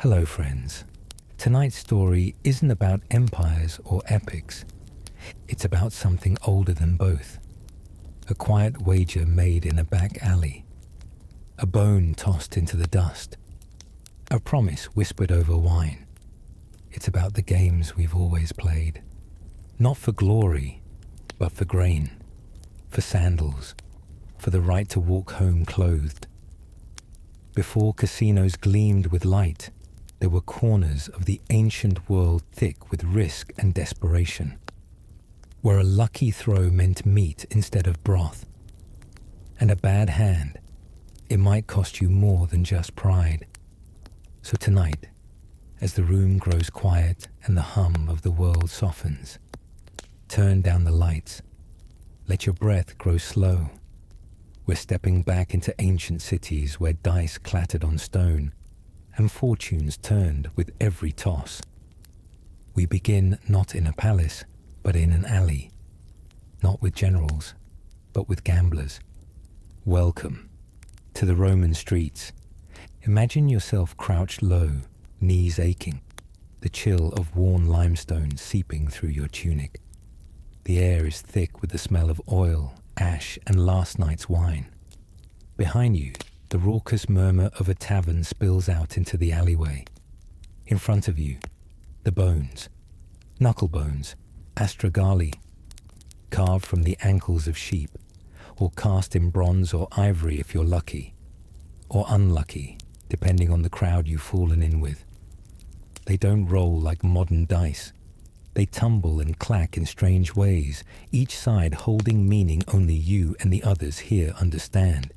Hello, friends. Tonight's story isn't about empires or epics. It's about something older than both. A quiet wager made in a back alley. A bone tossed into the dust. A promise whispered over wine. It's about the games we've always played. Not for glory, but for grain. For sandals. For the right to walk home clothed. Before casinos gleamed with light, there were corners of the ancient world thick with risk and desperation, where a lucky throw meant meat instead of broth. And a bad hand, it might cost you more than just pride. So tonight, as the room grows quiet and the hum of the world softens, turn down the lights, let your breath grow slow. We're stepping back into ancient cities where dice clattered on stone and fortunes turned with every toss. We begin not in a palace, but in an alley. Not with generals, but with gamblers. Welcome to the Roman streets. Imagine yourself crouched low, knees aching, the chill of worn limestone seeping through your tunic. The air is thick with the smell of oil, ash, and last night's wine. Behind you, the raucous murmur of a tavern spills out into the alleyway. In front of you, the bones, knuckle bones, astragali, carved from the ankles of sheep, or cast in bronze or ivory if you're lucky, or unlucky, depending on the crowd you've fallen in with. They don't roll like modern dice. They tumble and clack in strange ways, each side holding meaning only you and the others here understand.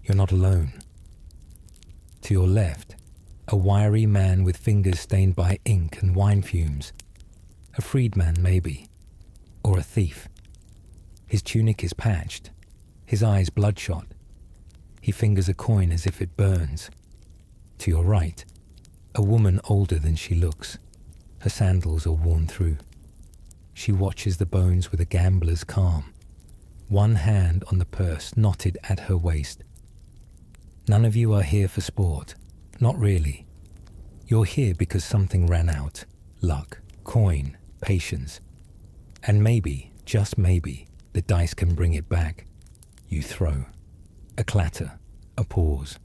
You're not alone. To your left, a wiry man with fingers stained by ink and wine fumes. A freedman, maybe, or a thief. His tunic is patched, his eyes bloodshot. He fingers a coin as if it burns. To your right, a woman older than she looks. Her sandals are worn through. She watches the bones with a gambler's calm, one hand on the purse knotted at her waist. None of you are here for sport. Not really. You're here because something ran out. Luck, coin, patience. And maybe, just maybe, the dice can bring it back. You throw. A clatter, a pause.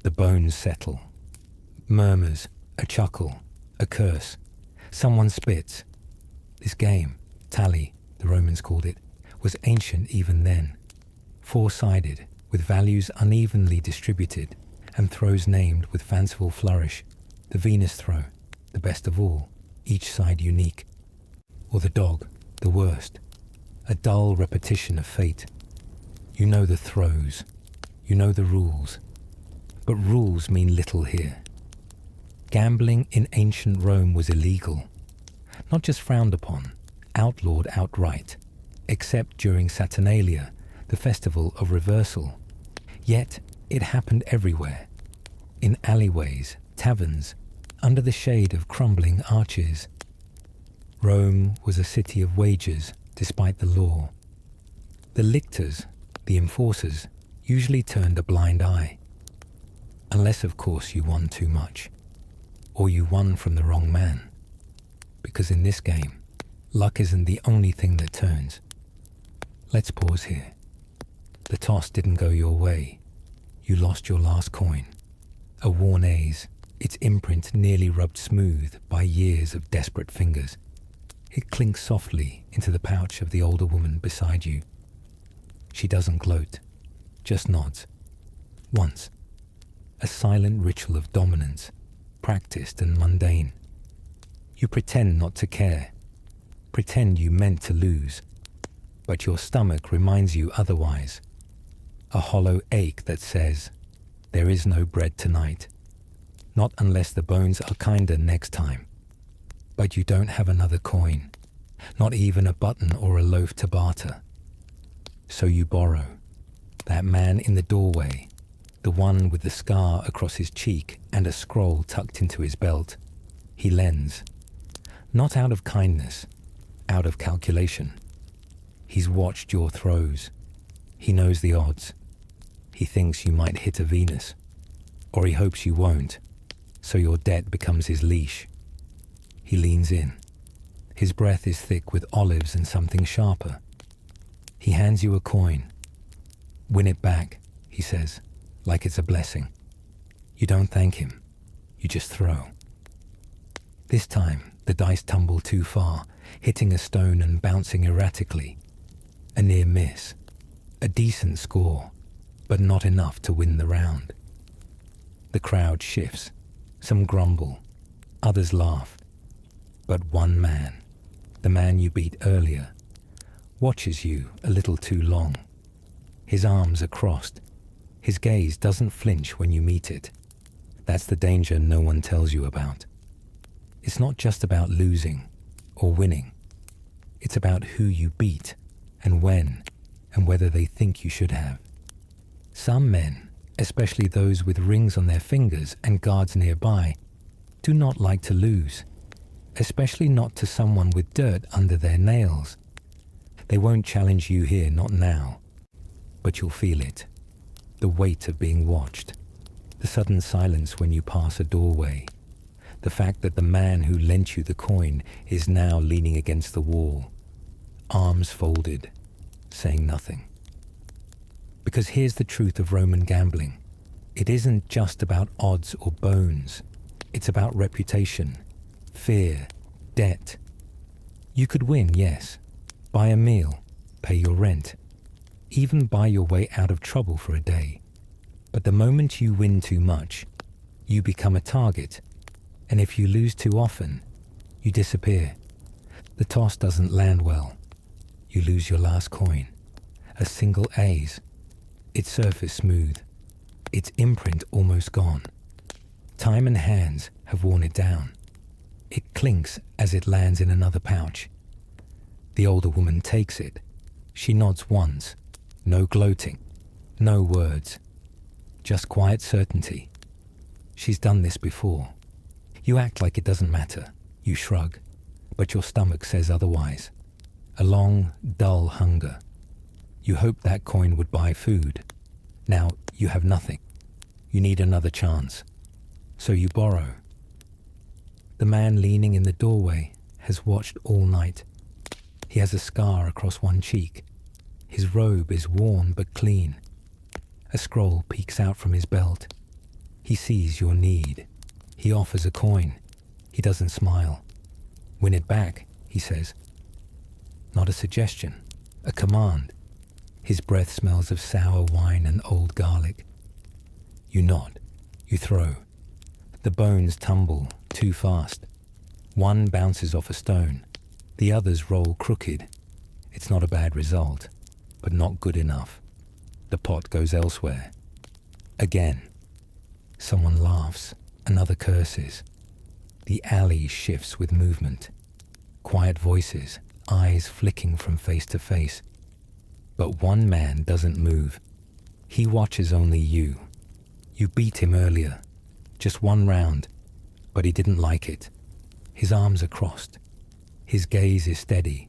The bones settle. Murmurs, a chuckle, a curse. Someone spits. This game, tally, the Romans called it, was ancient even then. Four-sided, with values unevenly distributed, and throws named with fanciful flourish. The Venus throw, the best of all, each side unique. Or the dog, the worst, a dull repetition of fate. You know the throws, you know the rules, but rules mean little here. Gambling in ancient Rome was illegal, not just frowned upon, outlawed outright, except during Saturnalia, the festival of reversal. Yet it happened everywhere, in alleyways, taverns, under the shade of crumbling arches. Rome was a city of wagers, despite the law. The lictors, the enforcers, usually turned a blind eye. Unless, of course, you won too much, or you won from the wrong man. Because in this game, luck isn't the only thing that turns. Let's pause here. The toss didn't go your way. You lost your last coin. A worn ace, its imprint nearly rubbed smooth by years of desperate fingers. It clinks softly into the pouch of the older woman beside you. She doesn't gloat, just nods. Once. A silent ritual of dominance, practiced and mundane. You pretend not to care. Pretend you meant to lose. But your stomach reminds you otherwise. A hollow ache that says, there is no bread tonight. Not unless the bones are kinder next time. But you don't have another coin. Not even a button or a loaf to barter. So you borrow. That man in the doorway, the one with the scar across his cheek and a scroll tucked into his belt, he lends. Not out of kindness, out of calculation. He's watched your throws. He knows the odds. He thinks you might hit a Venus, or he hopes you won't. so your debt becomes his leash. He leans in. His breath is thick with olives and something sharper. He hands you a coin. Win it back, he says, like it's a blessing. You don't thank him. You just throw. This time, the dice tumble too far, hitting a stone and bouncing erratically. A near miss. A decent score, but not enough to win the round. The crowd shifts. Some grumble. Others laugh. But one man, the man you beat earlier, watches you a little too long. His arms are crossed. His gaze doesn't flinch when you meet it. That's the danger no one tells you about. It's not just about losing or winning. It's about who you beat and when and whether they think you should have. Some men, especially those with rings on their fingers and guards nearby, do not like to lose, especially not to someone with dirt under their nails. They won't challenge you here, not now, but you'll feel it. The weight of being watched, the sudden silence when you pass a doorway, the fact that the man who lent you the coin is now leaning against the wall, arms folded, saying nothing. Because here's the truth of Roman gambling. It isn't just about odds or bones. It's about reputation, fear, debt. You could win, yes. Buy a meal, pay your rent, even buy your way out of trouble for a day. But the moment you win too much, you become a target. And if you lose too often, you disappear. The toss doesn't land well. You lose your last coin. A single ace. Its surface smooth. Its imprint almost gone. Time and hands have worn it down. It clinks as it lands in another pouch. The older woman takes it. She nods once. No gloating. No words. Just quiet certainty. She's done this before. You act like it doesn't matter. You shrug. But your stomach says otherwise. A long, dull hunger. You hoped that coin would buy food. Now you have nothing. You need another chance. So you borrow. The man leaning in the doorway has watched all night. He has a scar across one cheek. His robe is worn but clean. A scroll peeks out from his belt. He sees your need. He offers a coin. He doesn't smile. Win it back, he says. Not a suggestion, a command. His breath smells of sour wine and old garlic. You nod. You throw. The bones tumble too fast. One bounces off a stone. The others roll crooked. It's not a bad result, but not good enough. The pot goes elsewhere. Again. Someone laughs. Another curses. The alley shifts with movement. Quiet voices, eyes flicking from face to face. But one man doesn't move. He watches only you. You beat him earlier. Just one round. But he didn't like it. His arms are crossed. His gaze is steady.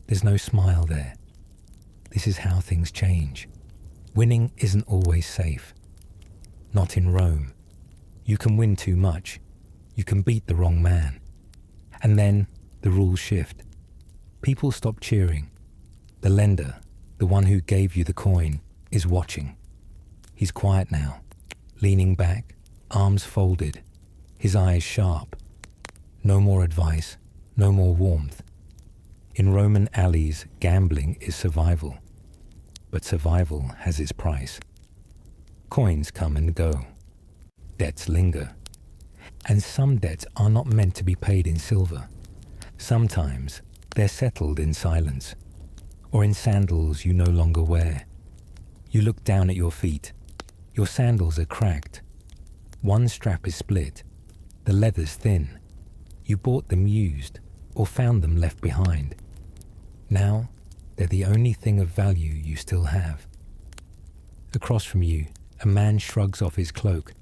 There's no smile there. This is how things change. Winning isn't always safe. Not in Rome. You can win too much. You can beat the wrong man. And then the rules shift. People stop cheering. The lender, the one who gave you the coin, is watching. He's quiet now, leaning back, arms folded, his eyes sharp. No more advice, no more warmth. In Roman alleys, gambling is survival. But survival has its price. Coins come and go. Debts linger. And some debts are not meant to be paid in silver. Sometimes they're settled in silence, or in sandals you no longer wear. You look down at your feet. Your sandals are cracked. One strap is split. The leather's thin. You bought them used, or found them left behind. Now, they're the only thing of value you still have. Across from you, a man shrugs off his cloak.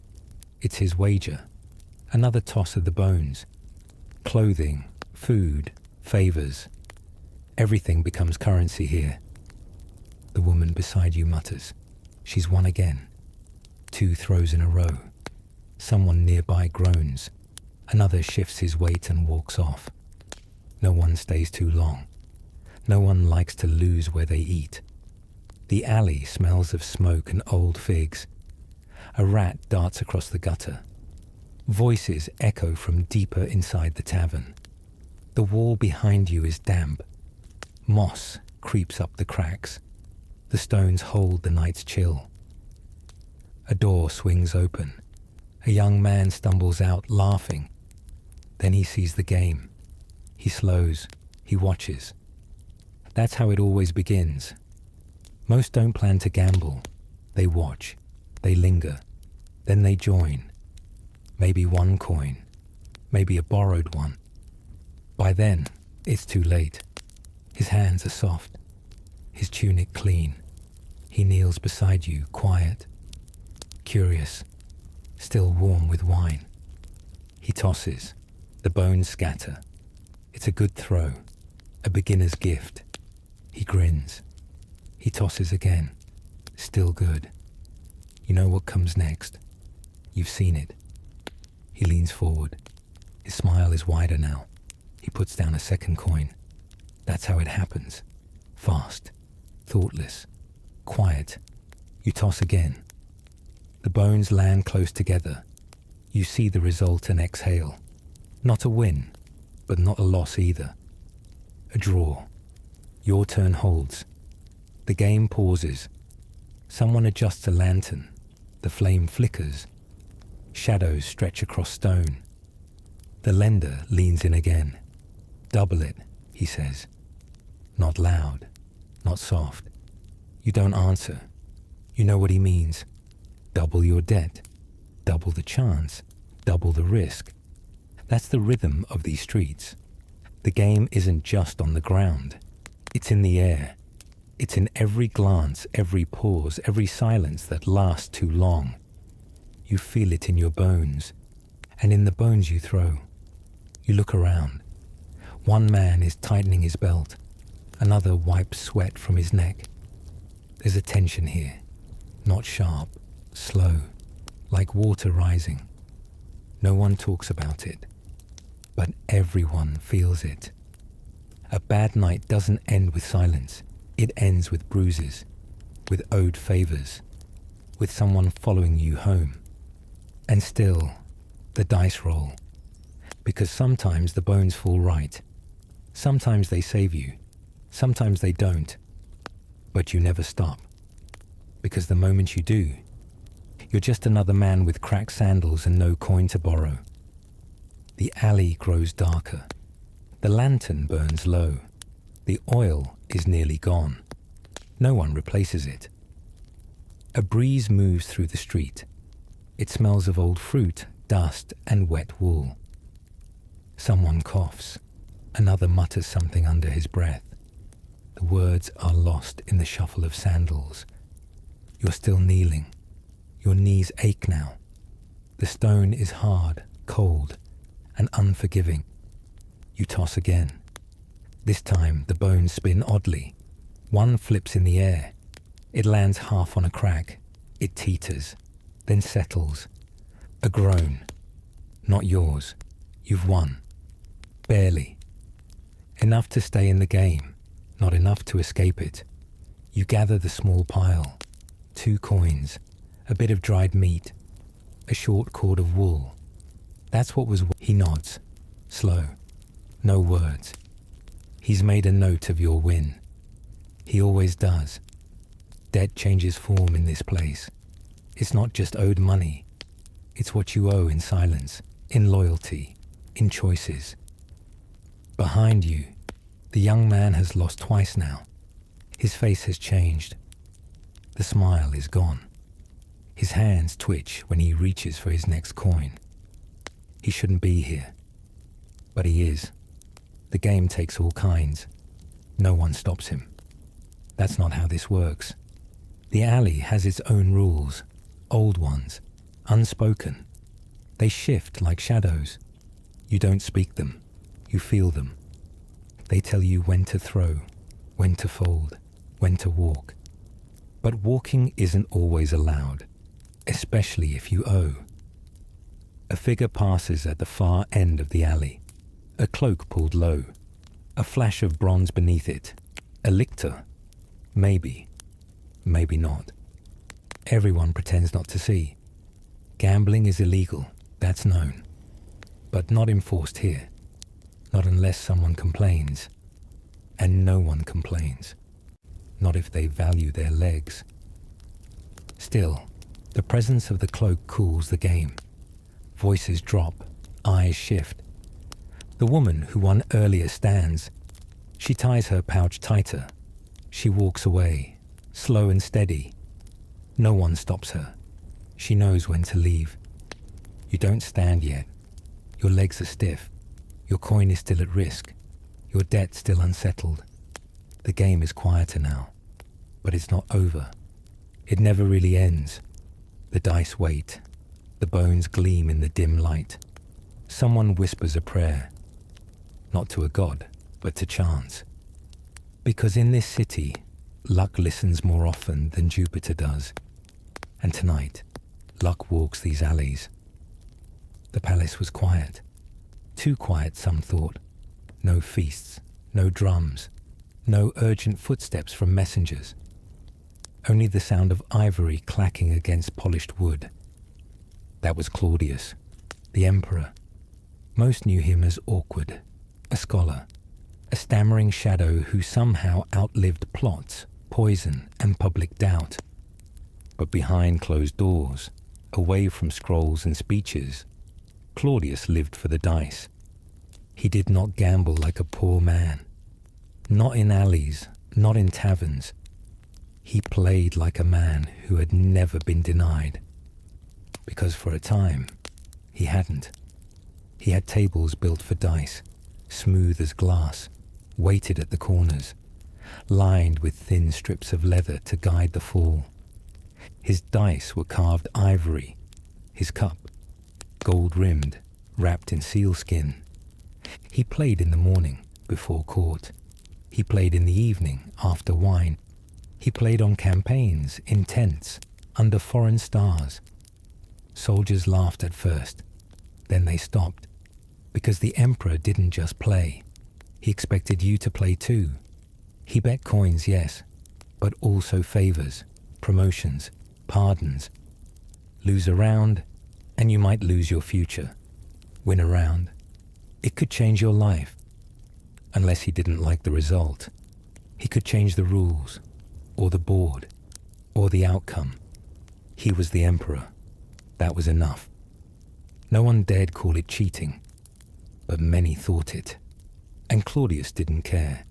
It's his wager. Another toss of the bones. Clothing, food, favors. Everything becomes currency here. The woman beside you mutters. She's won again. 2 throws in a row. Someone nearby groans. Another shifts his weight and walks off. No one stays too long. No one likes to lose where they eat. The alley smells of smoke and old figs. A rat darts across the gutter. Voices echo from deeper inside the tavern. The wall behind you is damp. Moss creeps up the cracks. The stones hold the night's chill. A door swings open. A young man stumbles out, laughing. Then he sees the game. He slows. He watches. That's how it always begins. Most don't plan to gamble. They watch. They linger. Then they join. Maybe one coin. Maybe a borrowed one. By then, it's too late. His hands are soft. His tunic clean. He kneels beside you, quiet. Curious. Still warm with wine. He tosses. The bones scatter. It's a good throw. A beginner's gift. He grins. He tosses again. Still good. You know what comes next. You've seen it. He leans forward. His smile is wider now. He puts down a second coin. That's how it happens. Fast. Thoughtless. Quiet. You toss again. The bones land close together. You see the result and exhale. Not a win, but not a loss either. A draw. Your turn holds. The game pauses. Someone adjusts a lantern. The flame flickers. Shadows stretch across stone. The lender leans in again. Double it, he says. Not loud, not soft. You don't answer. You know what he means. Double your debt. Double the chance. Double the risk. That's the rhythm of these streets. The game isn't just on the ground. It's in the air. It's in every glance, every pause, every silence that lasts too long. You feel it in your bones, and in the bones you throw. You look around. One man is tightening his belt. Another wipes sweat from his neck. There's a tension here. Not sharp, slow, like water rising. No one talks about it, but everyone feels it. A bad night doesn't end with silence. It ends with bruises, with owed favors, with someone following you home. And still, the dice roll. Because sometimes the bones fall right. Sometimes they save you. Sometimes they don't. But you never stop. Because the moment you do, you're just another man with cracked sandals and no coin to borrow. The alley grows darker. The lantern burns low. The oil is nearly gone. No one replaces it. A breeze moves through the street. It smells of old fruit, dust, and wet wool. Someone coughs. Another mutters something under his breath. The words are lost in the shuffle of sandals. You're still kneeling. Your knees ache now. The stone is hard, cold, and unforgiving. You toss again. This time the bones spin oddly. One flips in the air. It lands half on a crack. It teeters, then settles. A groan. Not yours. You've won. Barely. Enough to stay in the game, not enough to escape it. You gather the small pile. 2 coins, a bit of dried meat, a short cord of wool. That's what was. He nods, slow, no words. He's made a note of your win. He always does. Debt changes form in this place. It's not just owed money. It's what you owe in silence, in loyalty, in choices. Behind you, the young man has lost twice now. His face has changed. The smile is gone. His hands twitch when he reaches for his next coin. He shouldn't be here, but he is. The game takes all kinds. No one stops him. That's not how this works. The alley has its own rules, old ones, unspoken. They shift like shadows. You don't speak them. You feel them. They tell you when to throw, when to fold, when to walk. But walking isn't always allowed, especially if you owe. A figure passes at the far end of the alley, a cloak pulled low, a flash of bronze beneath it, a lictor. Maybe, maybe not. Everyone pretends not to see. Gambling is illegal, that's known, but not enforced here, not unless someone complains. And no one complains, not if they value their legs. Still, the presence of the cloak cools the game. Voices drop, eyes shift. The woman who won earlier stands. She ties her pouch tighter. She walks away, slow and steady. No one stops her. She knows when to leave. You don't stand yet. Your legs are stiff. Your coin is still at risk. Your debt still unsettled. The game is quieter now, but it's not over. It never really ends. The dice wait. The bones gleam in the dim light. Someone whispers a prayer, not to a god, but to chance. Because in this city, luck listens more often than Jupiter does. And tonight, luck walks these alleys. The palace was quiet. Too quiet, some thought. No feasts, no drums, no urgent footsteps from messengers. Only the sound of ivory clacking against polished wood. That was Claudius, the emperor. Most knew him as awkward, a scholar, a stammering shadow who somehow outlived plots, poison, and public doubt. But behind closed doors, away from scrolls and speeches, Claudius lived for the dice. He did not gamble like a poor man. Not in alleys, not in taverns. He played like a man who had never been denied. Because for a time, he hadn't. He had tables built for dice, smooth as glass, weighted at the corners, lined with thin strips of leather to guide the fall. His dice were carved ivory, his cup, gold-rimmed, wrapped in sealskin. He played in the morning, before court. He played in the evening, after wine. He played on campaigns, in tents, under foreign stars. Soldiers laughed at first. Then they stopped. Because the emperor didn't just play. He expected you to play too. He bet coins, yes, but also favors, promotions, pardons. Lose a round, and you might lose your future. Win a round. It could change your life. Unless he didn't like the result. He could change the rules, or the board, or the outcome. He was the emperor. That was enough. No one dared call it cheating, but many thought it. And Claudius didn't care,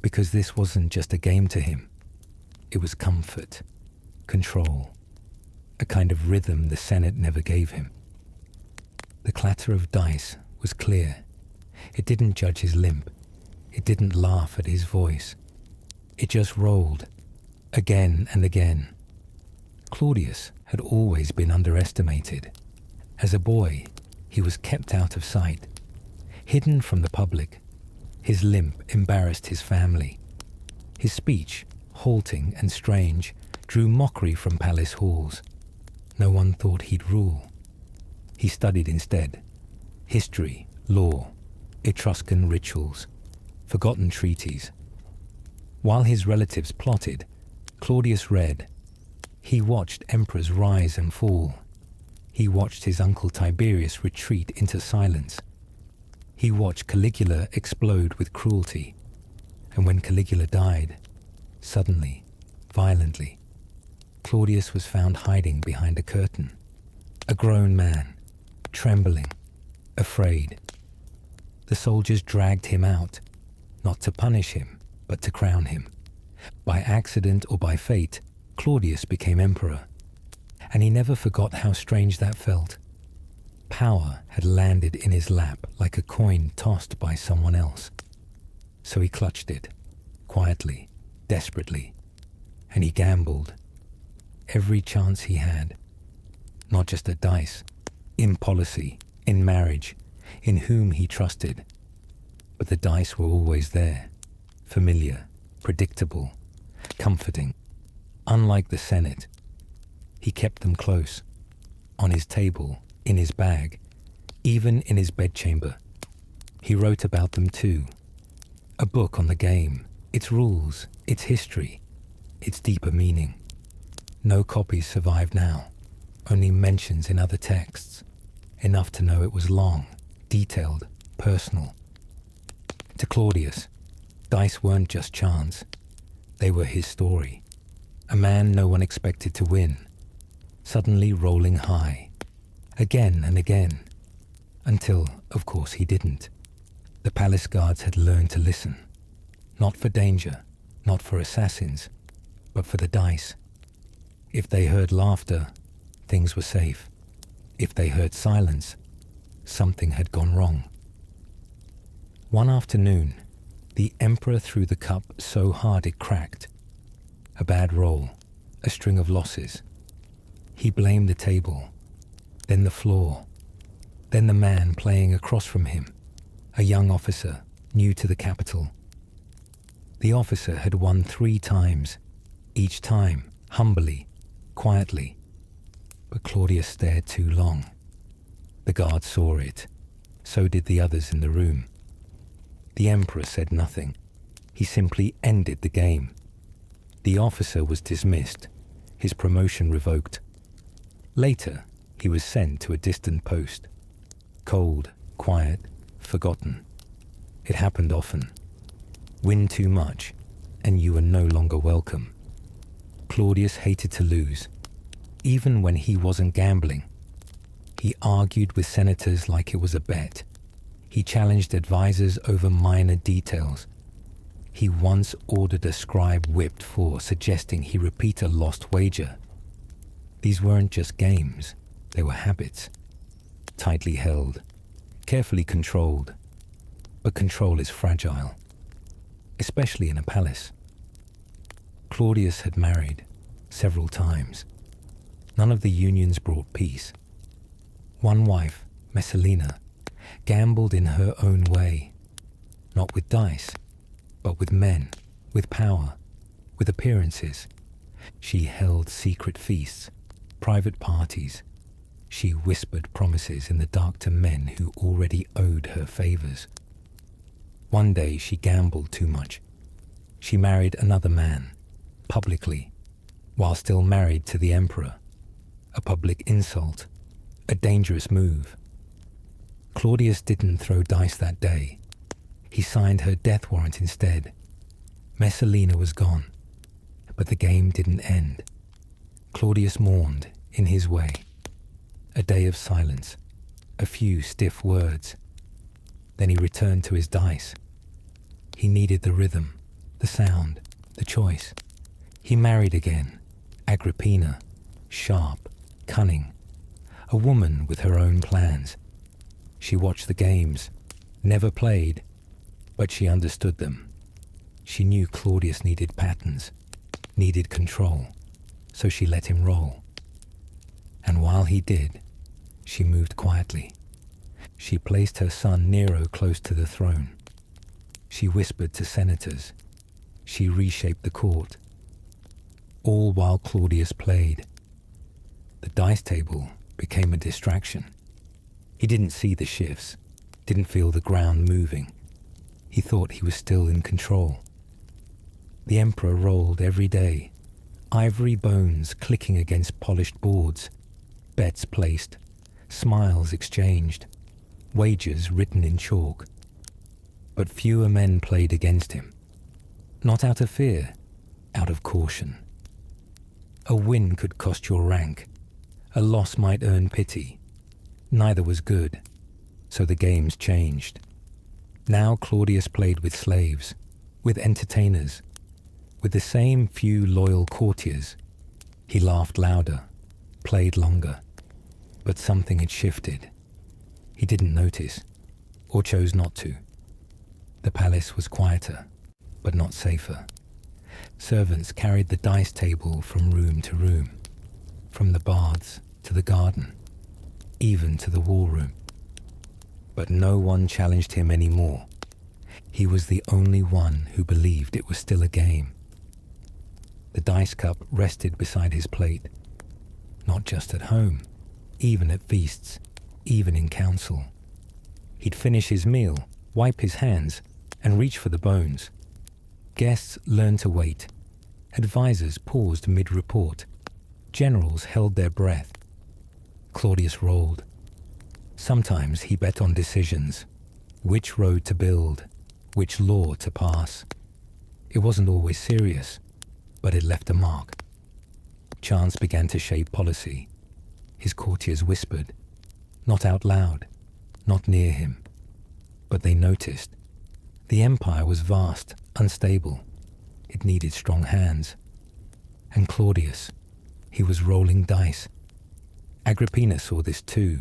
because this wasn't just a game to him. It was comfort, control, a kind of rhythm the Senate never gave him. The clatter of dice was clear. It didn't judge his limp. It didn't laugh at his voice. It just rolled, again and again. Claudius had always been underestimated. As a boy, he was kept out of sight, hidden from the public. His limp embarrassed his family. His speech, halting and strange, drew mockery from palace halls. No one thought he'd rule. He studied instead. History, law, Etruscan rituals, forgotten treaties. While his relatives plotted, Claudius read. He watched emperors rise and fall. He watched his uncle Tiberius retreat into silence. He watched Caligula explode with cruelty. And when Caligula died, suddenly, violently, Claudius was found hiding behind a curtain. A grown man, trembling, afraid. The soldiers dragged him out, not to punish him, but to crown him. By accident or by fate, Claudius became emperor. And he never forgot how strange that felt. Power had landed in his lap like a coin tossed by someone else. So he clutched it, quietly, desperately, and he gambled. Every chance he had. Not just at dice, in policy, in marriage, in whom he trusted. But the dice were always there, familiar, predictable, comforting. Unlike the Senate, he kept them close, on his table, in his bag, even in his bedchamber. He wrote about them too. A book on the game, its rules, its history, its deeper meaning. No copies survive now, only mentions in other texts, enough to know it was long, detailed, personal. To Claudius, dice weren't just chance. They were his story. A man no one expected to win, suddenly rolling high, again and again, until, of course, he didn't. The palace guards had learned to listen, not for danger, not for assassins, but for the dice. If they heard laughter, things were safe. If they heard silence, something had gone wrong. One afternoon, the emperor threw the cup so hard it cracked. A bad roll, a string of losses. He blamed the table, then the floor, then the man playing across from him, a young officer new to the capital. The officer had won 3 times, each time humbly, quietly. But Claudius stared too long. The guard saw it. So did the others in the room. The emperor said nothing. He simply ended the game. The officer was dismissed, his promotion revoked. Later, he was sent to a distant post. Cold, quiet, forgotten. It happened often. Win too much, and you were no longer welcome. Claudius hated to lose, even when he wasn't gambling. He argued with senators like it was a bet. He challenged advisors over minor details. He once ordered a scribe whipped for suggesting he repeat a lost wager. These weren't just games, they were habits. Tightly held, carefully controlled. But control is fragile, especially in a palace. Claudius had married several times. None of the unions brought peace. One wife, Messalina, gambled in her own way, not with dice, but with men, with power, with appearances. She held secret feasts, private parties. She whispered promises in the dark to men who already owed her favors. One day she gambled too much. She married another man, publicly, while still married to the emperor. A public insult, a dangerous move. Claudius didn't throw dice that day. He signed her death warrant instead. Messalina was gone, but the game didn't end. Claudius mourned, in his way. A day of silence, a few stiff words. Then he returned to his dice. He needed the rhythm, the sound, the choice. He married again, Agrippina, sharp, cunning, a woman with her own plans. She watched the games, never played, but she understood them. She knew Claudius needed patterns, needed control, so she let him roll. And while he did, she moved quietly. She placed her son Nero close to the throne. She whispered to senators. She reshaped the court. All while Claudius played. The dice table became a distraction. He didn't see the shifts, didn't feel the ground moving. He thought he was still in control. The emperor rolled every day, ivory bones clicking against polished boards, bets placed, smiles exchanged, wagers written in chalk. But fewer men played against him. Not out of fear, out of caution. A win could cost your rank. A loss might earn pity. Neither was good, so the games changed. Now Claudius played with slaves, with entertainers, with the same few loyal courtiers. He laughed louder, played longer, but something had shifted. He didn't notice, or chose not to. The palace was quieter, but not safer. Servants carried the dice table from room to room, from the baths to the garden, even to the war room. But no one challenged him anymore. He was the only one who believed it was still a game. The dice cup rested beside his plate, not just at home, even at feasts. even in council. He'd finish his meal, wipe his hands, and reach for the bones. Guests learned to wait. Advisors paused mid-report. Generals held their breath. Claudius rolled. Sometimes he bet on decisions. Which road to build, which law to pass. It wasn't always serious, but it left a mark. Chance began to shape policy. His courtiers whispered, not out loud, not near him, but they noticed. The empire was vast, unstable. It needed strong hands. And Claudius, he was rolling dice. Agrippina saw this too.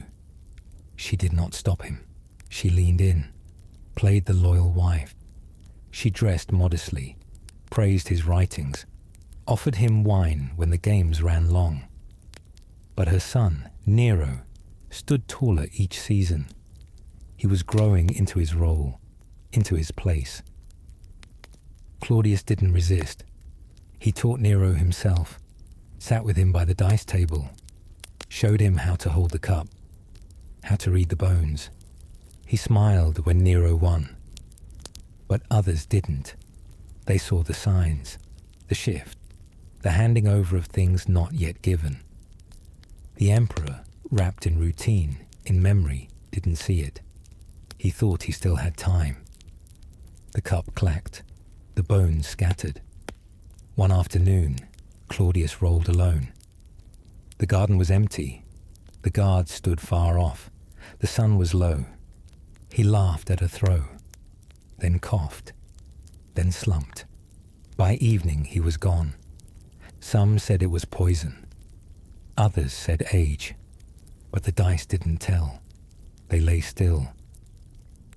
She did not stop him. She leaned in, played the loyal wife. She dressed modestly, praised his writings, offered him wine when the games ran long. But her son, Nero, stood taller each season. He was growing into his role, into his place. Claudius didn't resist. He taught Nero himself, sat with him by the dice table, showed him how to hold the cup, how to read the bones. He smiled when Nero won. But others didn't. They saw the signs, the shift, the handing over of things not yet given. The emperor, wrapped in routine, in memory, didn't see it. He thought he still had time. The cup clacked, the bones scattered. One afternoon, Claudius rolled alone. The garden was empty. The guards stood far off. The sun was low. He laughed at a throw, then coughed, then slumped. By evening he was gone. Some said it was poison. Others said age. But the dice didn't tell. They lay still.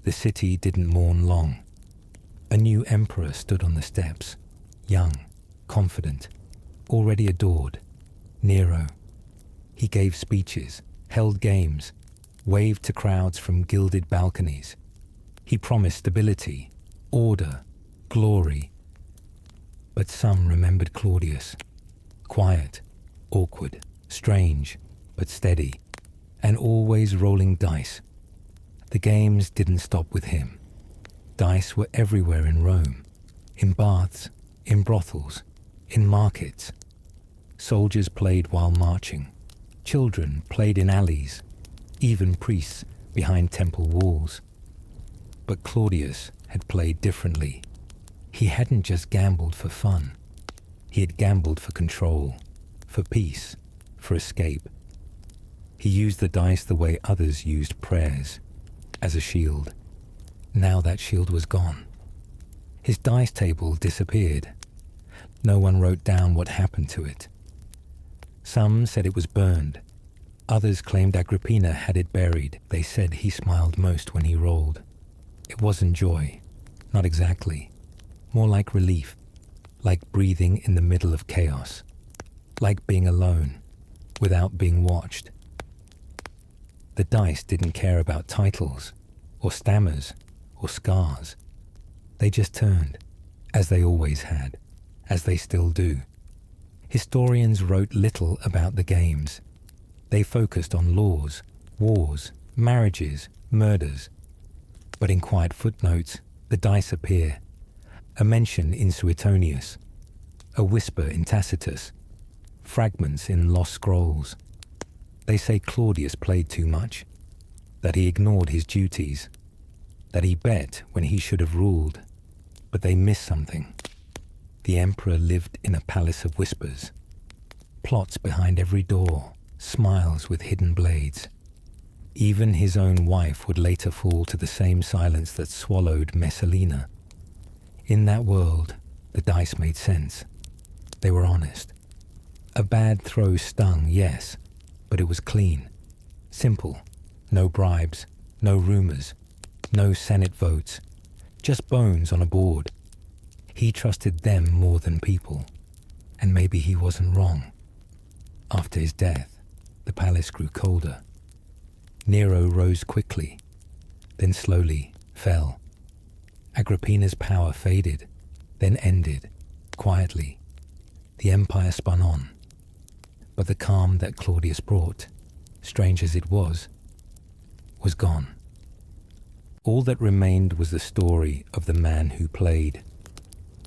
The city didn't mourn long. A new emperor stood on the steps, young, confident, already adored. Nero. He gave speeches, held games, waved to crowds from gilded balconies. He promised stability, order, glory. But some remembered Claudius, quiet, awkward, strange, but steady, and always rolling dice. The games didn't stop with him. Dice were everywhere in Rome, in baths, in brothels, in markets. Soldiers played while marching. Children played in alleys, even priests behind temple walls. But Claudius had played differently. He hadn't just gambled for fun. He had gambled for control, for peace, for escape. He used the dice the way others used prayers, as a shield. Now that shield was gone. His dice table disappeared. No one wrote down what happened to it. Some said it was burned. Others claimed Agrippina had it buried. They said he smiled most when he rolled. It wasn't joy, not exactly. More like relief, like breathing in the middle of chaos, like being alone, without being watched. The dice didn't care about titles, or stammers, or scars. They just turned, as they always had, as they still do. Historians wrote little about the games. They focused on laws, wars, marriages, murders. But in quiet footnotes, the dice appear. A mention in Suetonius, a whisper in Tacitus, fragments in lost scrolls. They say Claudius played too much, that he ignored his duties, that he bet when he should have ruled. But they missed something. The emperor lived in a palace of whispers, plots behind every door, smiles with hidden blades. Even his own wife would later fall to the same silence that swallowed Messalina. In that world, the dice made sense. They were honest. A bad throw stung, yes, but it was clean, simple, no bribes, no rumors, no Senate votes, just bones on a board. He trusted them more than people, and maybe he wasn't wrong. After his death, the palace grew colder. Nero rose quickly, then slowly fell. Agrippina's power faded, then ended, quietly. The empire spun on. But the calm that Claudius brought, strange as it was, was gone. All that remained was the story of the man who played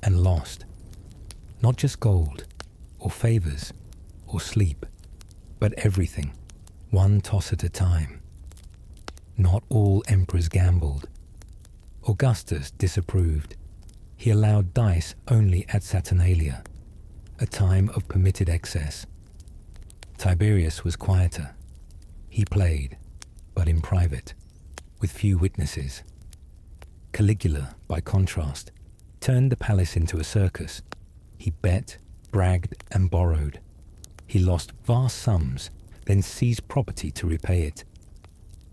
and lost. Not just gold, or favors, or sleep, but everything, one toss at a time. Not all emperors gambled. Augustus disapproved. He allowed dice only at Saturnalia, a time of permitted excess. Tiberius was quieter. He played, but in private, with few witnesses. Caligula, by contrast, turned the palace into a circus. He bet, bragged, and borrowed. He lost vast sums, then seized property to repay it.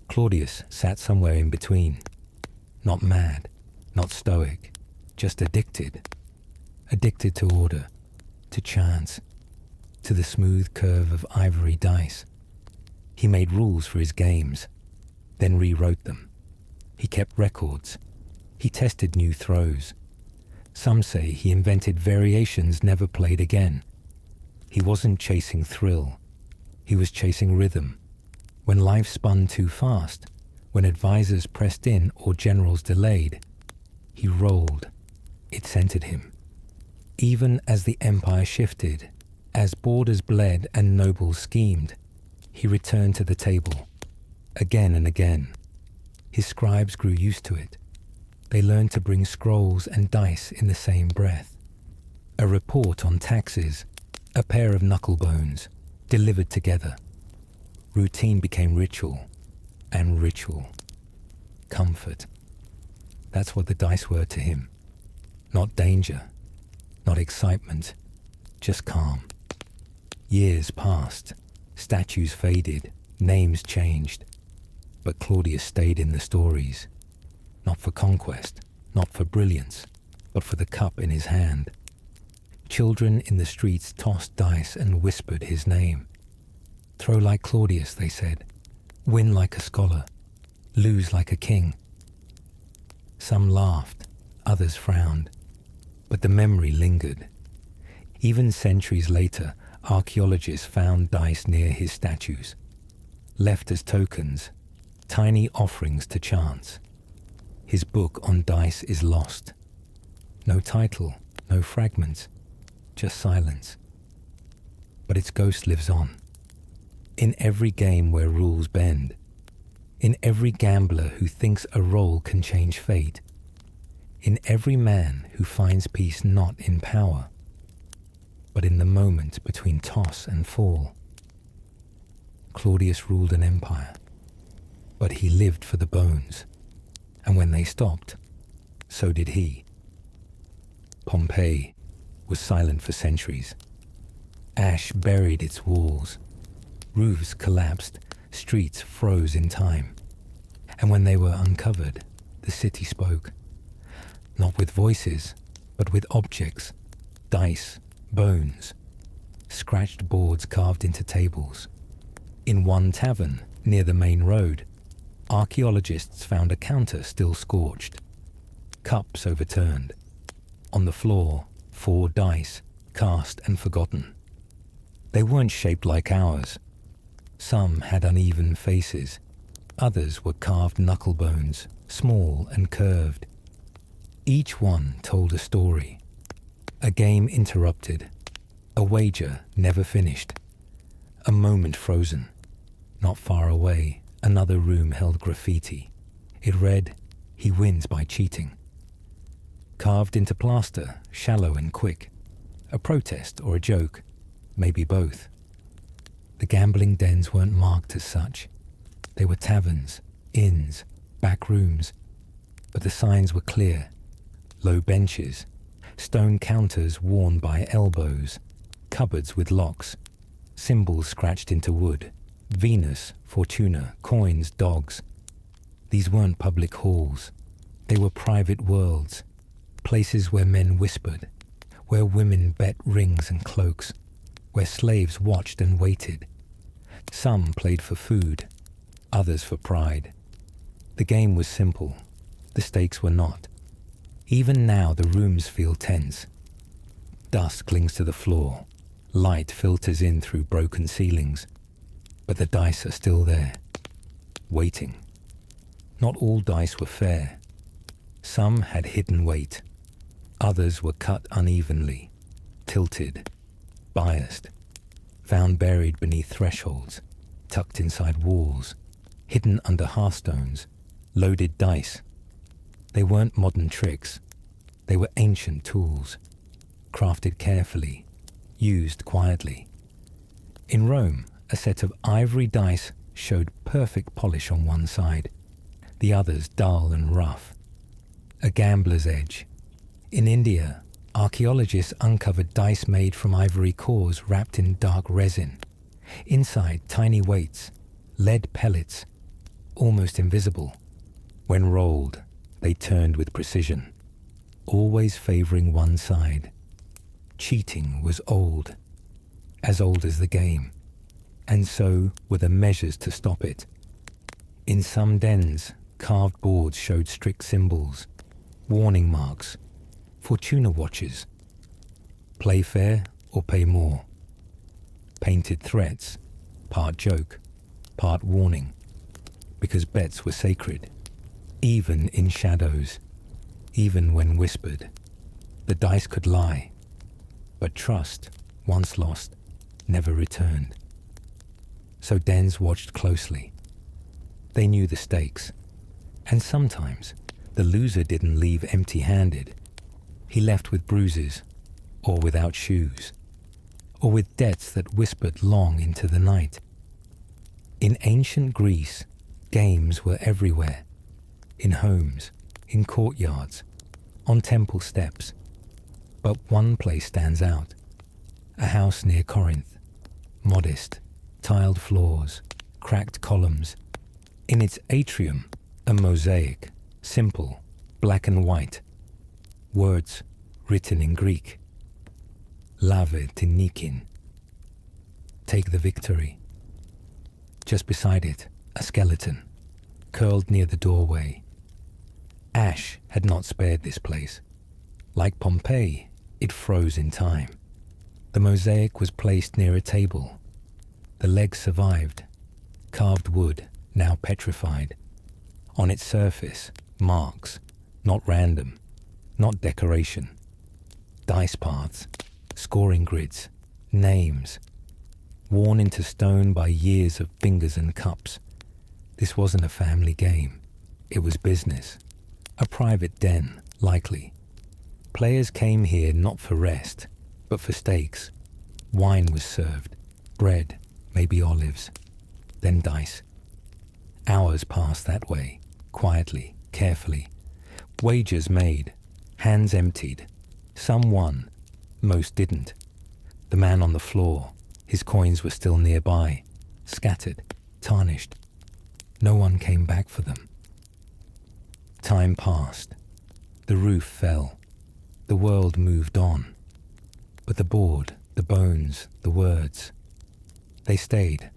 Claudius sat somewhere in between. Not mad, not stoic, just addicted. Addicted to order, to chance, to the smooth curve of ivory dice. He made rules for his games, then rewrote them. He kept records. He tested new throws. Some say he invented variations never played again. He wasn't chasing thrill. He was chasing rhythm. When life spun too fast, when advisors pressed in or generals delayed, he rolled. It centered him. Even as the empire shifted, as borders bled and nobles schemed, he returned to the table, again and again. His scribes grew used to it. They learned to bring scrolls and dice in the same breath. A report on taxes, a pair of knuckle bones, delivered together. Routine became ritual, and ritual, comfort. That's what the dice were to him. Not danger, not excitement, just calm. Years passed, statues faded, names changed. But Claudius stayed in the stories. Not for conquest, not for brilliance, but for the cup in his hand. Children in the streets tossed dice and whispered his name. Throw like Claudius, they said. Win like a scholar. Lose like a king. Some laughed, others frowned, but the memory lingered. Even centuries later, archaeologists found dice near his statues, left as tokens, tiny offerings to chance. His book on dice is lost. No title, no fragments, just silence. But its ghost lives on. In every game where rules bend. In every gambler who thinks a roll can change fate. In every man who finds peace not in power, but in the moment between toss and fall. Claudius ruled an empire, but he lived for the bones. And when they stopped, so did he. Pompeii was silent for centuries. Ash buried its walls. Roofs collapsed, streets froze in time. And when they were uncovered, the city spoke. Not with voices, but with objects, dice, bones, scratched boards carved into tables. In one tavern, near the main road, archaeologists found a counter still scorched. Cups overturned. On the floor, 4 dice, cast and forgotten. They weren't shaped like ours. Some had uneven faces. Others were carved knuckle bones, small and curved. Each one told a story. A game interrupted. A wager never finished. A moment frozen. Not far away, another room held graffiti. It read, "He wins by cheating." Carved into plaster, shallow and quick. A protest or a joke, maybe both. The gambling dens weren't marked as such. They were taverns, inns, back rooms. But the signs were clear. Low benches, stone counters worn by elbows, cupboards with locks, symbols scratched into wood. Venus, Fortuna, coins, dogs. These weren't public halls. They were private worlds, places where men whispered, where women bet rings and cloaks, where slaves watched and waited. Some played for food, others for pride. The game was simple. The stakes were not. Even now the rooms feel tense. Dust clings to the floor. Light filters in through broken ceilings. But the dice are still there, waiting, Not all dice were fair. Some had hidden weight. Others were cut unevenly, tilted, biased, found buried beneath thresholds, tucked inside walls, hidden under hearthstones, loaded dice. They weren't modern tricks. They were ancient tools, crafted carefully, used quietly. In Rome, a set of ivory dice showed perfect polish on one side, the others dull and rough. A gambler's edge. In India, archaeologists uncovered dice made from ivory cores wrapped in dark resin. Inside, tiny weights, lead pellets, almost invisible. When rolled, they turned with precision, always favoring one side. Cheating was old, as old as the game, and so were the measures to stop it. In some dens, carved boards showed strict symbols, warning marks, Fortuna watches. Play fair or pay more. Painted threats, part joke, part warning, because bets were sacred, even in shadows, even when whispered. The dice could lie, but trust, once lost, never returned. So dens watched closely. They knew the stakes, and sometimes the loser didn't leave empty-handed. He left with bruises, or without shoes, or with debts that whispered long into the night. In ancient Greece, games were everywhere, in homes, in courtyards, on temple steps. But one place stands out, a house near Corinth, modest, tiled floors, cracked columns. In its atrium, a mosaic, simple, black and white. Words written in Greek. Lave tinikin. Take the victory. Just beside it, a skeleton, curled near the doorway. Ash had not spared this place. Like Pompeii, it froze in time. The mosaic was placed near a table. The legs survived, carved wood, now petrified. On its surface, marks, not random, not decoration. Dice paths, scoring grids, names, worn into stone by years of fingers and cups. This wasn't a family game. It was business. A private den, likely. Players came here not for rest, but for stakes. Wine was served, bread, maybe olives, then dice. Hours passed that way, quietly, carefully. Wagers made, hands emptied. Some won, most didn't. The man on the floor, his coins were still nearby, scattered, tarnished. No one came back for them. Time passed. The roof fell. The world moved on. But the board, the bones, the words, they stayed,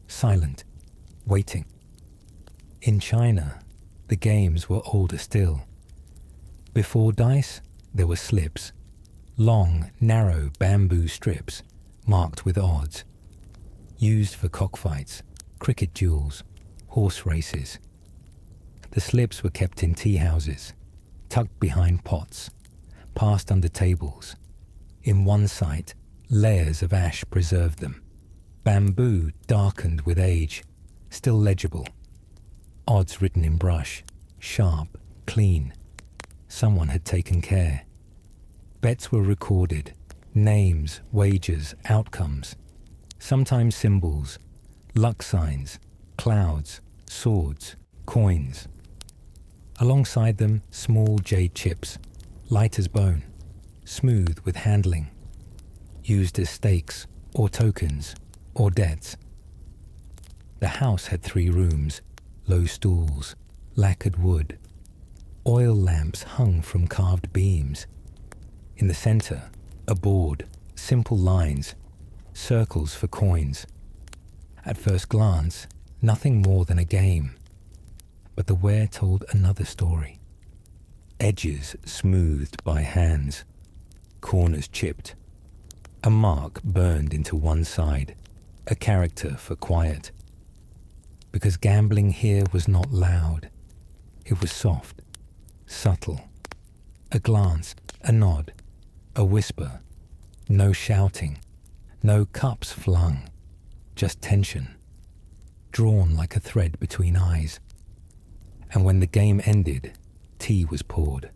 silent, waiting. In China, the games were older still. Before dice, there were slips, long, narrow bamboo strips marked with odds, used for cockfights, cricket duels, horse races. The slips were kept in tea houses, tucked behind pots, passed under tables. In one site, layers of ash preserved them. Bamboo darkened with age, still legible. Odds written in brush, sharp, clean. Someone had taken care. Bets were recorded, names, wagers, outcomes. Sometimes symbols, luck signs, clouds, swords, coins. Alongside them, small jade chips, light as bone, smooth with handling, used as stakes or tokens or debts. The house had 3 rooms, low stools, lacquered wood. Oil lamps hung from carved beams. In the center, a board, simple lines, circles for coins. At first glance, nothing more than a game. But the ware told another story. Edges smoothed by hands, corners chipped. A mark burned into one side, a character for quiet. Because gambling here was not loud, It was soft, subtle. A glance, a nod, a whisper. No shouting, no cups flung, just tension, drawn like a thread between eyes. And when the game ended, tea was poured,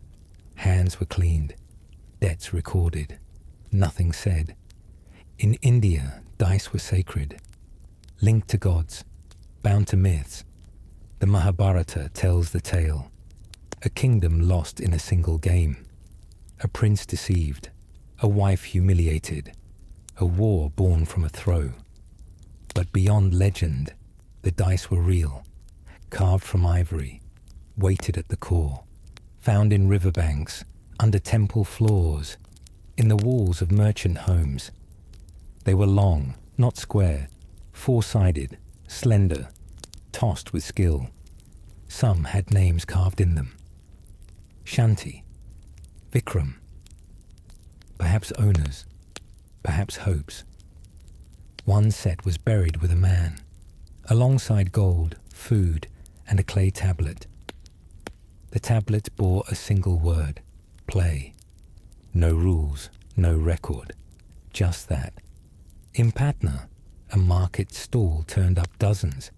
hands were cleaned, debts recorded, nothing said. In India, dice were sacred, linked to gods, bound to myths. The Mahabharata tells the tale. A kingdom lost in a single game, a prince deceived, a wife humiliated, a war born from a throw. But beyond legend, the dice were real, carved from ivory, weighted at the core, found in riverbanks, under temple floors, in the walls of merchant homes. They were long, not square, four-sided, slender, tossed with skill. Some had names carved in them. Shanti, Vikram. Perhaps owners, perhaps hopes. One set was buried with a man, alongside gold, food, and a clay tablet. The tablet bore a single word, play. No rules, no record, just that. In Patna, a market stall turned up dozens,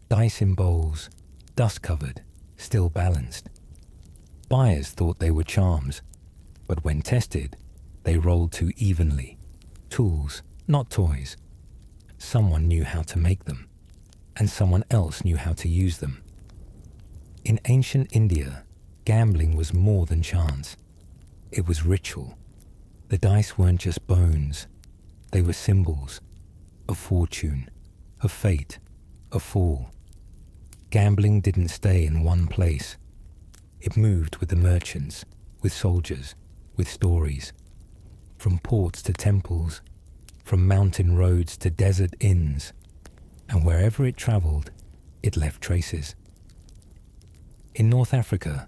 dice in bowls, dust-covered, still balanced. Buyers thought they were charms, but when tested, they rolled too evenly. Tools, not toys. Someone knew how to make them, and someone else knew how to use them. In ancient India, gambling was more than chance. It was ritual. The dice weren't just bones. They were symbols of fortune, of fate, of fall. Gambling didn't stay in one place. It moved with the merchants, with soldiers, with stories. From ports to temples, from mountain roads to desert inns, and wherever it travelled, it left traces. In North Africa,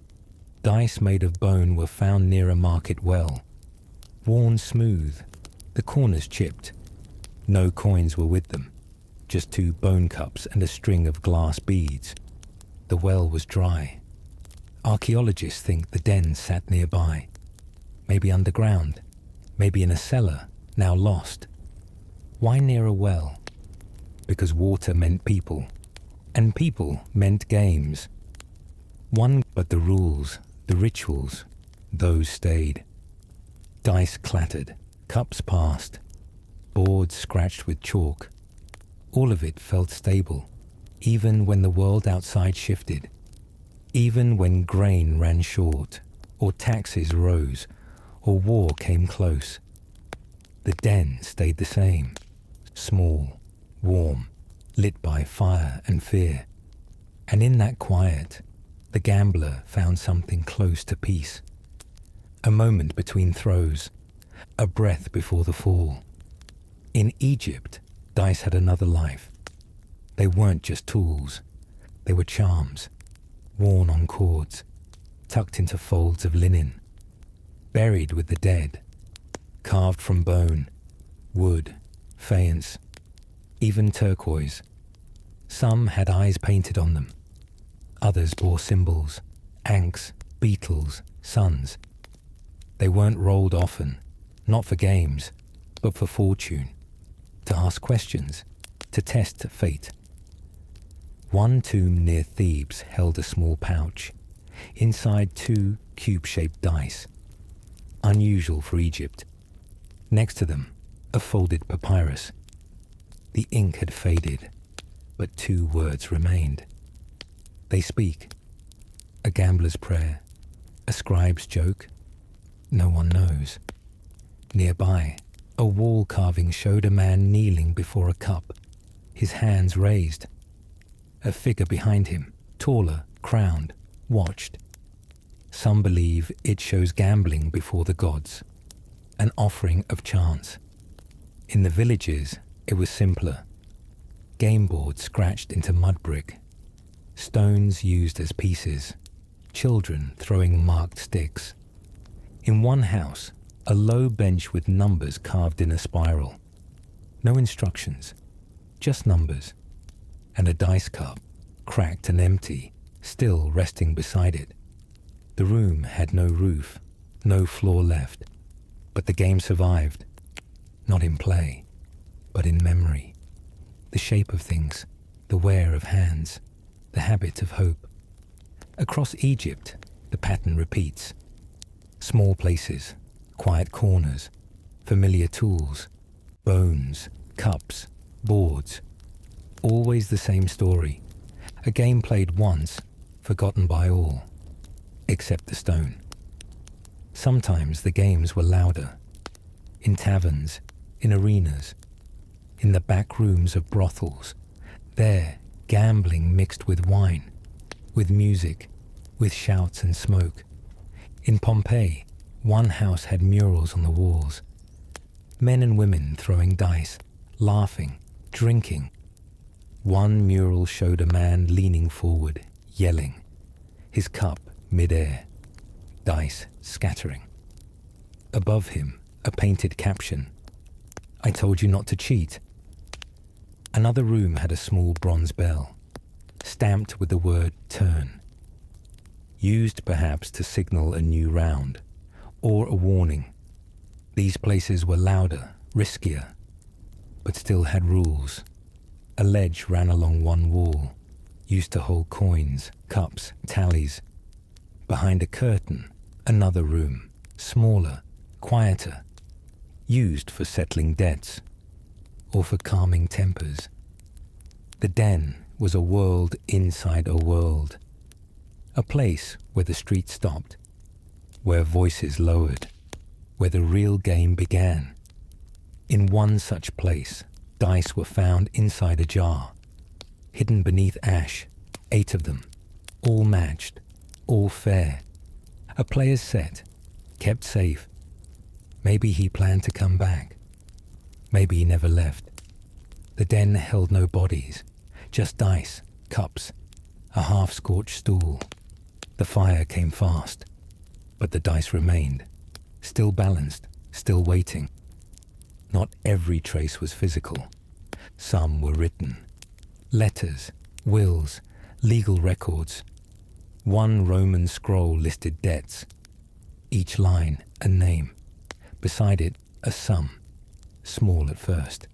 dice made of bone were found near a market well, worn smooth, the corners chipped. No coins were with them, just 2 bone cups and a string of glass beads. The well was dry. Archaeologists think the den sat nearby, maybe underground, maybe in a cellar, now lost. Why near a well? Because water meant people, and people meant games. But the rules, the rituals, those stayed. Dice clattered, cups passed, boards scratched with chalk. All of it felt stable, even when the world outside shifted, even when grain ran short, or taxes rose, or war came close. The den stayed the same, small, warm, lit by fire and fear. And in that quiet, the gambler found something close to peace. A moment between throws, a breath before the fall. In Egypt, dice had another life. They weren't just tools. They were charms, worn on cords, tucked into folds of linen, buried with the dead, carved from bone, wood, faience, even turquoise. Some had eyes painted on them. Others bore symbols, ankhs, beetles, suns. They weren't rolled often, not for games, but for fortune, to ask questions, to test fate. One tomb near Thebes held a small pouch, inside 2 cube-shaped dice, unusual for Egypt. Next to them, a folded papyrus. The ink had faded, but 2 words remained. They speak. A gambler's prayer, a scribe's joke. No one knows. Nearby, a wall carving showed a man kneeling before a cup, his hands raised. A figure behind him, taller, crowned, watched. Some believe it shows gambling before the gods, an offering of chance. In the villages, it was simpler. Game boards scratched into mud brick, stones used as pieces, children throwing marked sticks. In one house, a low bench with numbers carved in a spiral. No instructions, just numbers. And a dice cup, cracked and empty, still resting beside it. The room had no roof, no floor left, but the game survived, not in play, but in memory. The shape of things, the wear of hands, the habit of hope. Across Egypt, the pattern repeats. Small places, quiet corners, familiar tools, bones, cups, boards. Always the same story. A game played once, forgotten by all, except the stone. Sometimes the games were louder. In taverns, in arenas, in the back rooms of brothels. There, gambling mixed with wine, with music, with shouts and smoke. In Pompeii, one house had murals on the walls. Men and women throwing dice, laughing, drinking. One mural showed a man leaning forward, yelling, his cup mid-air, dice scattering. Above him, a painted caption, "I told you not to cheat." Another room had a small bronze bell, stamped with the word turn, used perhaps to signal a new round, or a warning. These places were louder, riskier, but still had rules. A ledge ran along one wall, used to hold coins, cups, tallies. Behind a curtain, another room, smaller, quieter, used for settling debts, or for calming tempers. The den was a world inside a world, a place where the street stopped, where voices lowered, where the real game began. In one such place, dice were found inside a jar, hidden beneath ash, 8 of them, all matched, all fair. A player's set, kept safe. Maybe he planned to come back. Maybe he never left. The den held no bodies, just dice, cups, a half-scorched stool. The fire came fast, but the dice remained, still balanced, still waiting. Not every trace was physical. Some were written. Letters, wills, legal records. One Roman scroll listed debts. Each line a name. Beside it, a sum, small at first,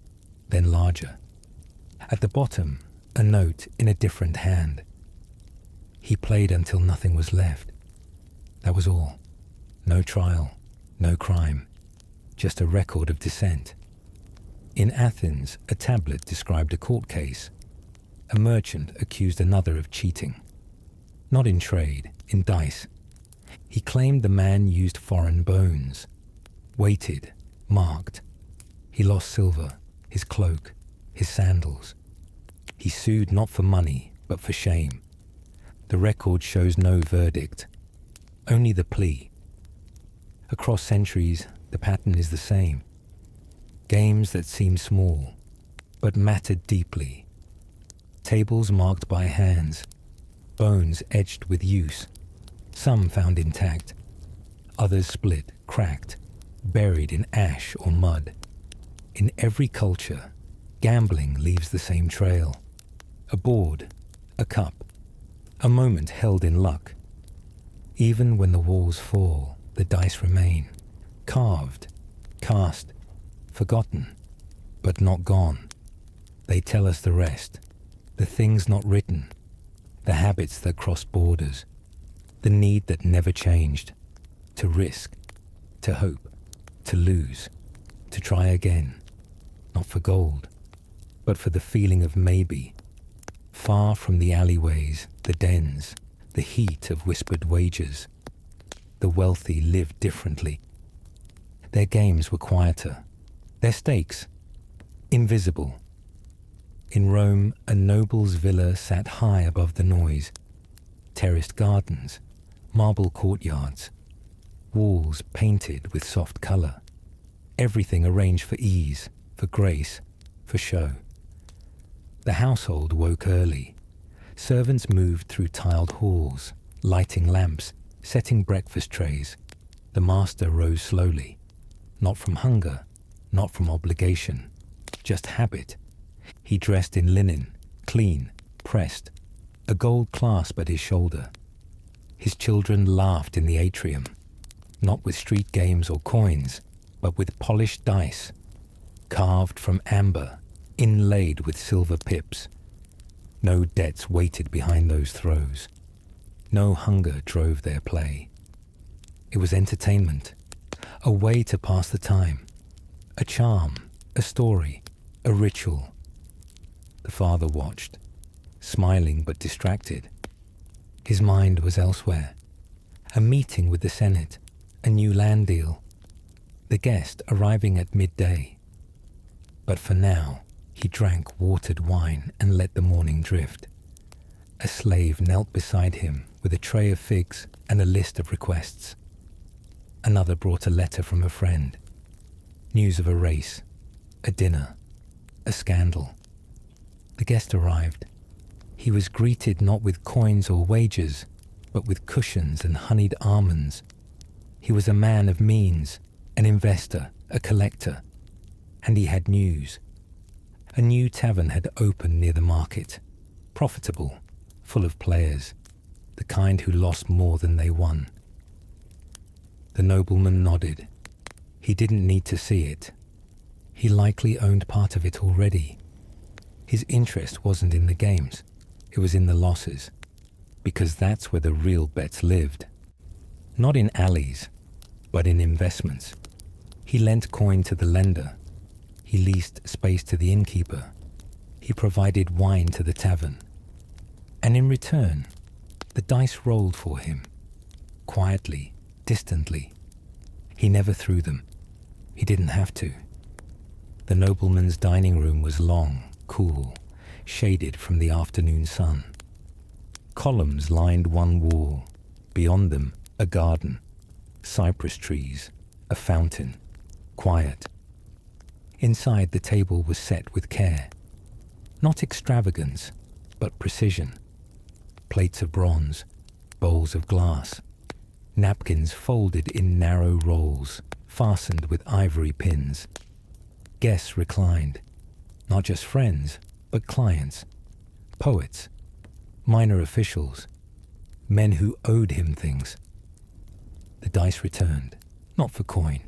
then larger. At the bottom, a note in a different hand. He played until nothing was left. That was all. No trial, no crime, just a record of dissent. In Athens, a tablet described a court case. A merchant accused another of cheating. Not in trade, in dice. He claimed the man used foreign bones. Weighted, marked. He lost silver, his cloak, his sandals. He sued not for money, but for shame. The record shows no verdict, only the plea. Across centuries, the pattern is the same. Games that seem small, but mattered deeply. Tables marked by hands, bones etched with use, some found intact, others split, cracked, buried in ash or mud. In every culture, gambling leaves the same trail. A board, a cup, a moment held in luck. Even when the walls fall, the dice remain, carved, cast, forgotten, but not gone. They tell us the rest, the things not written, the habits that cross borders, the need that never changed, to risk, to hope, to lose, to try again, not for gold, but for the feeling of maybe. Far from the alleyways, the dens, the heat of whispered wagers. The wealthy lived differently. Their games were quieter, their stakes invisible. In Rome, a noble's villa sat high above the noise. Terraced gardens, marble courtyards, walls painted with soft colour. Everything arranged for ease, for grace, for show. The household woke early. Servants moved through tiled halls, lighting lamps, setting breakfast trays. The master rose slowly, not from hunger, not from obligation, just habit. He dressed in linen, clean, pressed, a gold clasp at his shoulder. His children laughed in the atrium, not with street games or coins, but with polished dice, carved from amber, inlaid with silver pips. No debts waited behind those throws. No hunger drove their play. It was entertainment, a way to pass the time, a charm, a story, a ritual. The father watched, smiling but distracted. His mind was elsewhere. A meeting with the Senate, a new land deal, the guest arriving at midday. But for now, he drank watered wine and let the morning drift. A slave knelt beside him with a tray of figs and a list of requests. Another brought a letter from a friend. News of a race, a dinner, a scandal. The guest arrived. He was greeted not with coins or wages, but with cushions and honeyed almonds. He was a man of means, an investor, a collector. And he had news. A new tavern had opened near the market, profitable, full of players, the kind who lost more than they won. The nobleman nodded. He didn't need to see it. He likely owned part of it already. His interest wasn't in the games, it was in the losses, because that's where the real bets lived. Not in alleys, but in investments. He lent coin to the lender. He leased space to the innkeeper. He provided wine to the tavern. And in return, the dice rolled for him, quietly, distantly. He never threw them. He didn't have to. The nobleman's dining room was long, cool, shaded from the afternoon sun. Columns lined one wall. Beyond them, a garden, cypress trees, a fountain, quiet. Inside, the table was set with care. Not extravagance, but precision. Plates of bronze, bowls of glass, napkins folded in narrow rolls, fastened with ivory pins. Guests reclined, not just friends, but clients, poets, minor officials, men who owed him things. The dice returned, not for coin,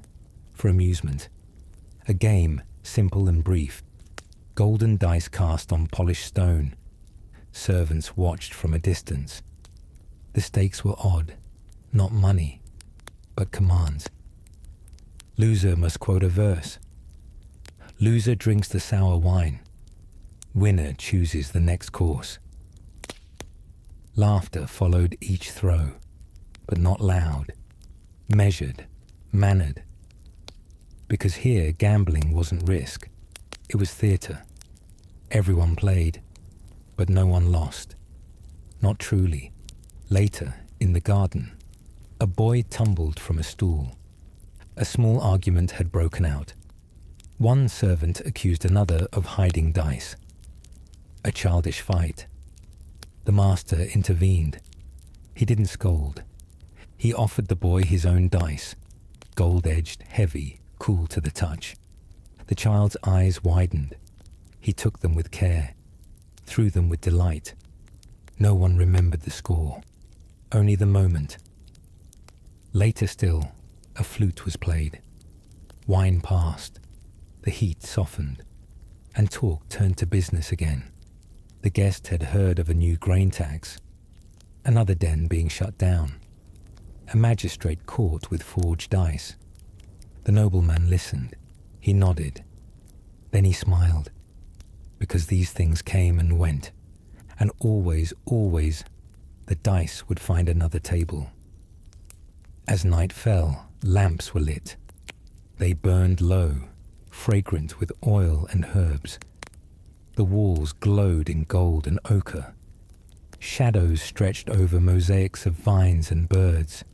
for amusement. A game, simple and brief. Golden dice cast on polished stone. Servants watched from a distance. The stakes were odd, not money, but commands. Loser must quote a verse. Loser drinks the sour wine. Winner chooses the next course. Laughter followed each throw, but not loud. Measured, mannered. Because here gambling wasn't risk. It was theatre. Everyone played, but no one lost. Not truly. Later, in the garden, a boy tumbled from a stool. A small argument had broken out. One servant accused another of hiding dice. A childish fight. The master intervened. He didn't scold. He offered the boy his own dice, gold-edged, heavy, cool to the touch. The child's eyes widened. He took them with care, threw them with delight. No one remembered the score, only the moment. Later still, a flute was played. Wine passed. The heat softened, and talk turned to business again. The guest had heard of a new grain tax, another den being shut down, a magistrate caught with forged dice. The nobleman listened. He nodded. Then he smiled, because these things came and went, and always, always, the dice would find another table. As night fell, lamps were lit. They burned low, fragrant with oil and herbs. The walls glowed in gold and ochre. Shadows stretched over mosaics of vines and birds.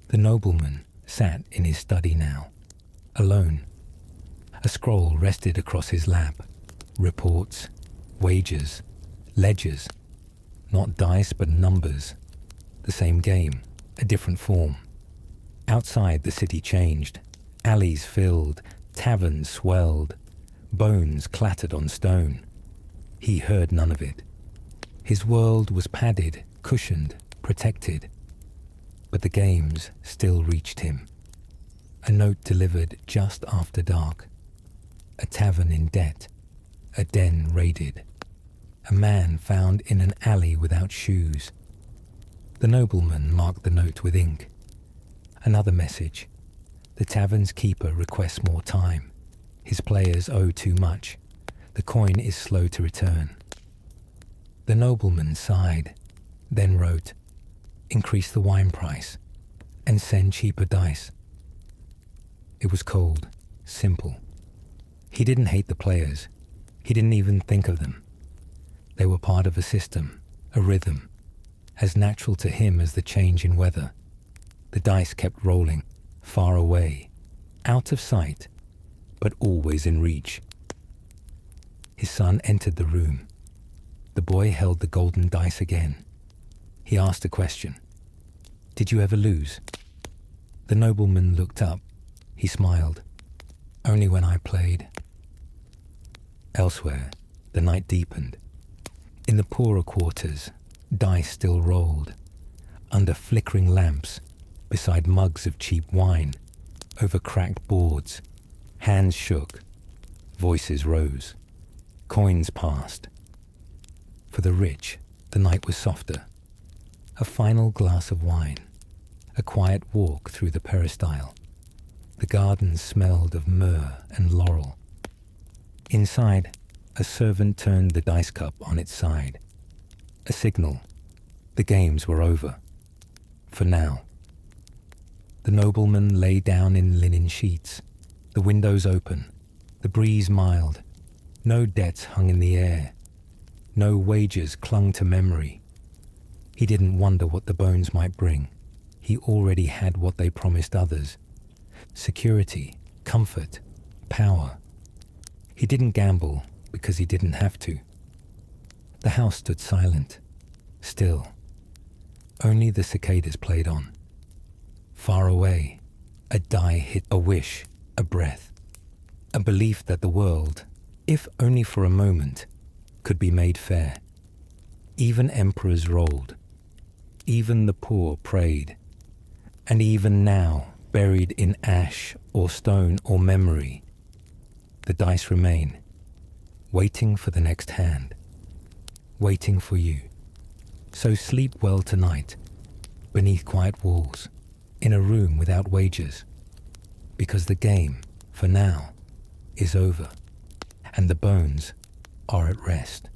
The nobleman sat in his study now, alone. A scroll rested across his lap. Reports, wagers, ledgers. Not dice but numbers. The same game, a different form. Outside, the city changed. Alleys filled, taverns swelled, bones clattered on stone. He heard none of it. His world was padded, cushioned, protected. But the games still reached him. A note delivered just after dark. A tavern in debt. A den raided. A man found in an alley without shoes. The nobleman marked the note with ink. Another message. The tavern's keeper requests more time. His players owe too much. The coin is slow to return. The nobleman sighed, then wrote, "Increase the wine price and send cheaper dice." It was cold, simple. He didn't hate the players. He didn't even think of them. They were part of a system, a rhythm, as natural to him as the change in weather. The dice kept rolling, far away, out of sight, but always in reach. His son entered the room. The boy held the golden dice again. He asked a question. "Did you ever lose?" The nobleman looked up. He smiled. "Only when I played." Elsewhere, the night deepened. In the poorer quarters, dice still rolled. Under flickering lamps, beside mugs of cheap wine, over cracked boards, hands shook, voices rose, coins passed. For the rich, the night was softer. A final glass of wine, a quiet walk through the peristyle. The garden smelled of myrrh and laurel. Inside, a servant turned the dice cup on its side. A signal. The games were over. For now. The nobleman lay down in linen sheets, the windows open, the breeze mild. No debts hung in the air. No wagers clung to memory. He didn't wonder what the bones might bring. He already had what they promised others. Security, comfort, power. He didn't gamble because he didn't have to. The house stood silent, still. Only the cicadas played on. Far away, a die hit a wish, a breath, a belief that the world, if only for a moment, could be made fair. Even emperors rolled. Even the poor prayed. And even now, buried in ash or stone or memory, the dice remain, waiting for the next hand, waiting for you. So sleep well tonight, beneath quiet walls, in a room without wagers, because the game, for now, is over, and the bones are at rest.